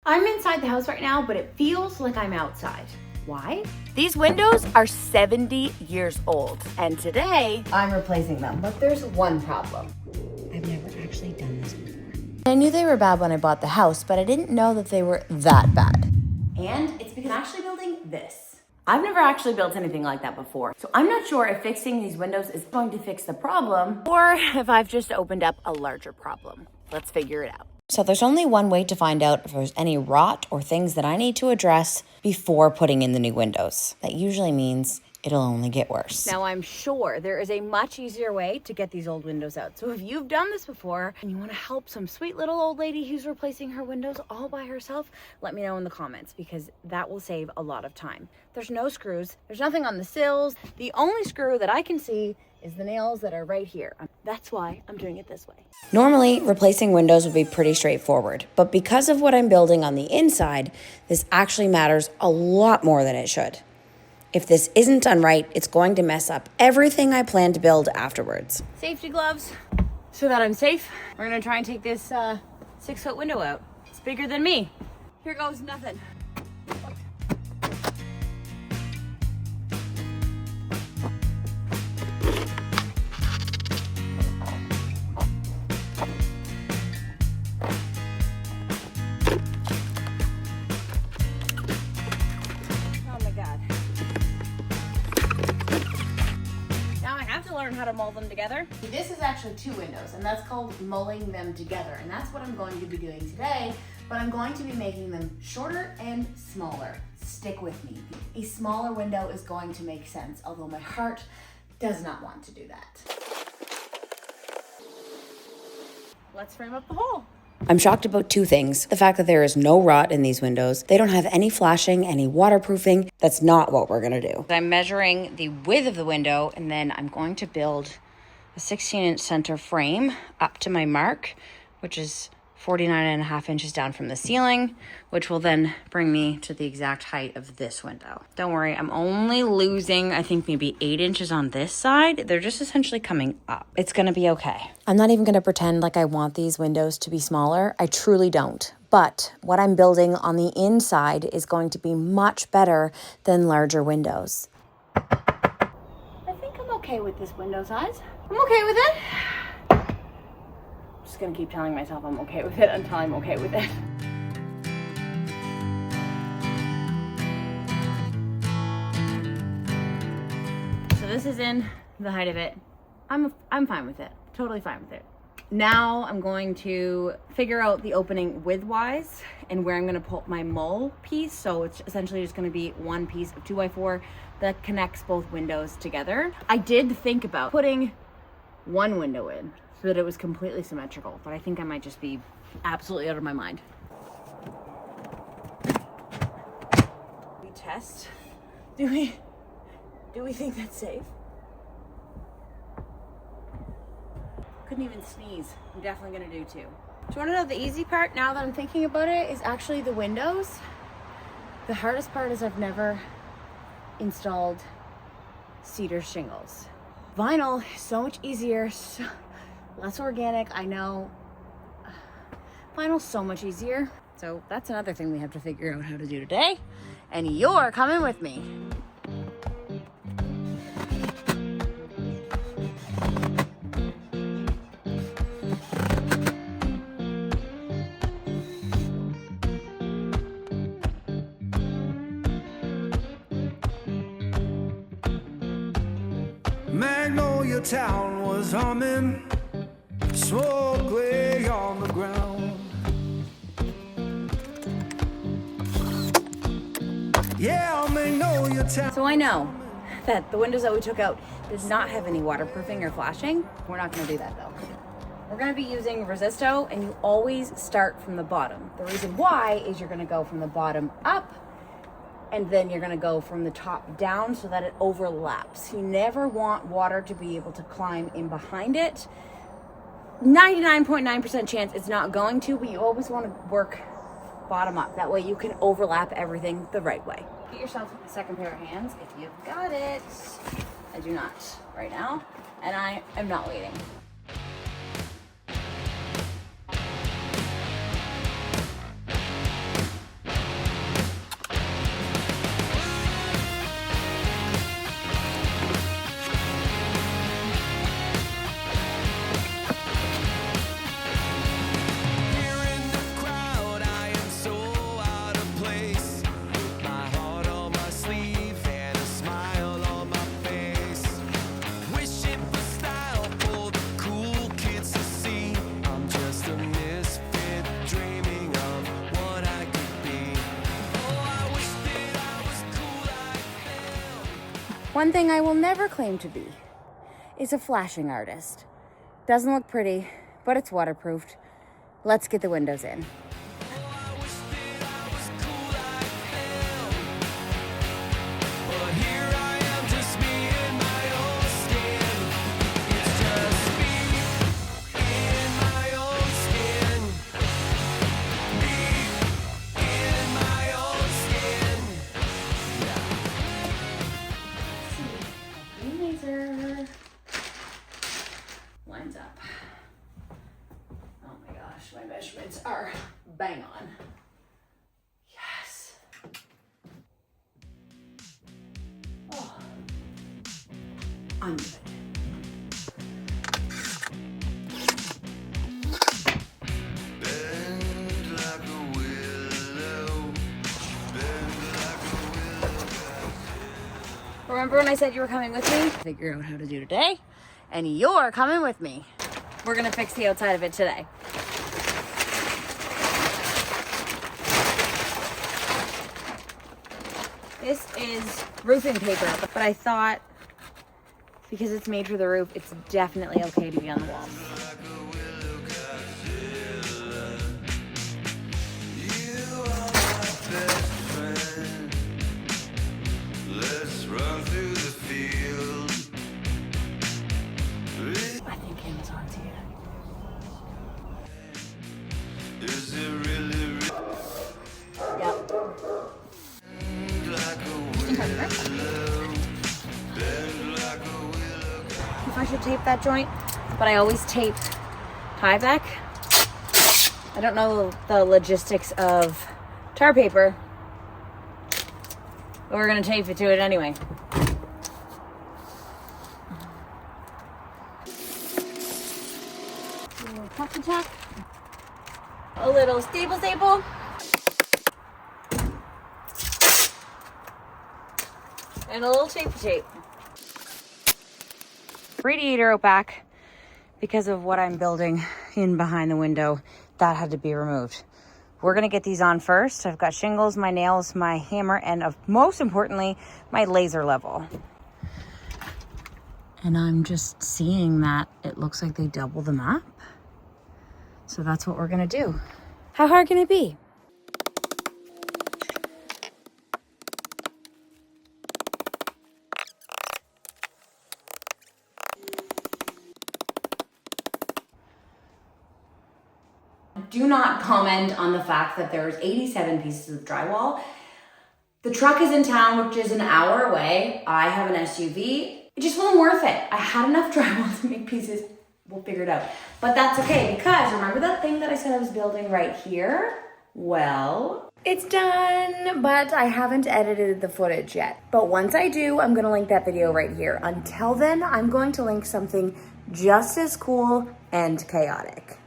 I'm inside the house right now, but it feels like I'm outside. Why? These windows are 70 years old, and today I'm replacing them, but there's one problem. I've never actually done this before. I knew they were bad when I bought the house, but I didn't know that they were that bad. And it's because I'm actually building this. I've never actually built anything like that before, so I'm not sure if fixing these windows is going to fix the problem or if I've just opened up a larger problem. Let's figure it out. So there's only one way to find out if there's any rot or things that I need to address before putting in the new windows. That usually means it'll only get worse. Now I'm sure there is a much easier way to get these old windows out. So if you've done this before and you want to help some sweet little old lady who's replacing her windows all by herself, let me know in the comments because that will save a lot of time. There's no screws, there's nothing on the sills. The only screw that I can see is the nails that are right here. That's why I'm doing it this way. Normally, replacing windows would be pretty straightforward, but because of what I'm building on the inside, this actually matters a lot more than it should. If this isn't done right, it's going to mess up everything I plan to build afterwards. Safety gloves, so that I'm safe. We're gonna try and take this 6-foot window out. It's bigger than me. Here goes nothing. Learn how to mull them together. This is actually 2 windows, and that's called mulling them together, and that's what I'm going to be doing today, but I'm going to be making them shorter and smaller. Stick with me. A smaller window is going to make sense, although my heart does not want to do that. Let's frame up the hole. I'm shocked about 2 things. The fact that there is no rot in these windows. They don't have any flashing, any waterproofing. That's not what we're gonna do. I'm measuring the width of the window, and then I'm going to build a 16-inch center frame up to my mark, which is 49.5 inches down from the ceiling, which will then bring me to the exact height of this window. Don't worry, I'm only losing, I think, maybe 8 inches on this side. They're just essentially coming up. It's gonna be okay. I'm not even gonna pretend like I want these windows to be smaller. I truly don't. But what I'm building on the inside is going to be much better than larger windows. I think I'm okay with this window size. I'm okay with it. Just gonna keep telling myself I'm okay with it until I'm okay with it. So this is in the height of it. I'm fine with it. Totally fine with it. Now I'm going to figure out the opening width-wise and where I'm gonna put my mull piece. So it's essentially just gonna be one piece of 2x4 that connects both windows together. I did think about putting one window in so that it was completely symmetrical, but I think I might just be absolutely out of my mind. We test. Do we think that's safe? Couldn't even sneeze. I'm definitely gonna do 2. Do you wanna know the easy part now that I'm thinking about it is actually the windows? The hardest part is I've never installed cedar shingles. Vinyl is so much easier, less organic, I know. Vinyl's so much easier. So that's another thing we have to figure out how to do today. And you're coming with me. Magnolia town was humming, smoke lay on the ground. Yeah, Magnolia town. So I know that the windows that we took out did not have any waterproofing or flashing. We're not gonna do that though. We're gonna be using Resisto, and you always start from the bottom. The reason why is you're gonna go from the bottom up, and then you're gonna go from the top down so that it overlaps. You never want water to be able to climb in behind it. 99.9% chance it's not going to, but you always wanna work bottom up. That way you can overlap everything the right way. Get yourself a second pair of hands if you've got it. I do not right now, and I am not waiting. One thing I will never claim to be is a flashing artist. Doesn't look pretty, but it's waterproofed. Let's get the windows in. Lines up. Oh my gosh, my measurements are bang on. Yes. Oh, I'm good. Remember when I said you were coming with me? Figure out how to do today, and you're coming with me. We're gonna fix the outside of it today. This is roofing paper, but I thought because it's made for the roof, it's definitely okay to be on the walls. I think Amazon's here. Yep. If I should tape that joint, but I always tape tie back. I don't know the logistics of tar paper, but we're gonna tape it to it anyway. A little tuck and tuck. A little staple. And a little tape. Radiator out back, because of what I'm building in behind the window, that had to be removed. We're gonna get these on first. I've got shingles, my nails, my hammer, and most importantly, my laser level. And I'm just seeing that it looks like they double them up. So that's what we're gonna do. How hard can it be? Do not comment on the fact that there's 87 pieces of drywall. The truck is in town, which is an hour away. I have an SUV. It just wasn't worth it. I had enough drywall to make pieces. We'll figure it out. But that's okay, because remember that thing that I said I was building right here? Well, it's done, but I haven't edited the footage yet. But once I do, I'm gonna link that video right here. Until then, I'm going to link something just as cool and chaotic.